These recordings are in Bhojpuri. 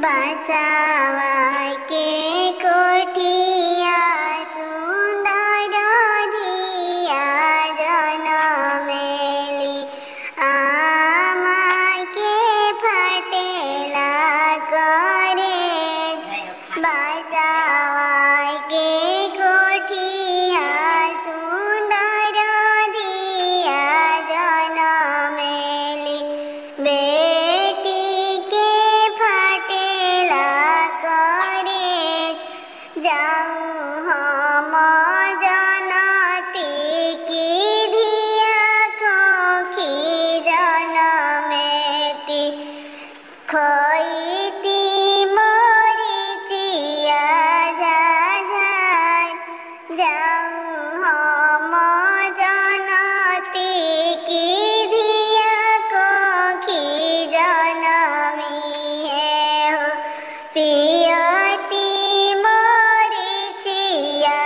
बसावा के कोठिया सुंदर धिया जनमेली आमा के फटेला करे बसावा के कोठिया सुंदर धिया जनमेली बेटी के फटेला करे जाऊँ हम जनती की धिया कोखी जनमेती खोईती मरीचिया झाझार जाऊँ हम जनती की धिया कोखी जनमी है हो पियती मरीचिया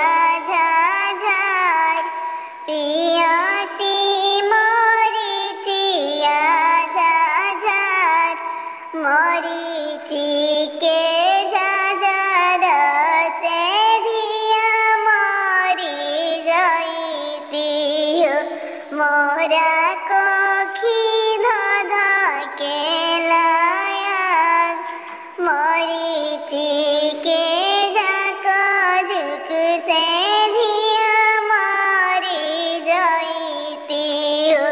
झाझार पियती मरीचिया झाझार मरीचि के झाझार से धिया मरी जईती हो मोरा कोखी धध के लायक मरीचि के झाक झुक से धिया मरी जईती हो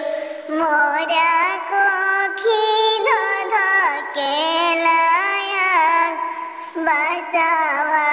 मोरा कोखी धध के लायक बसावा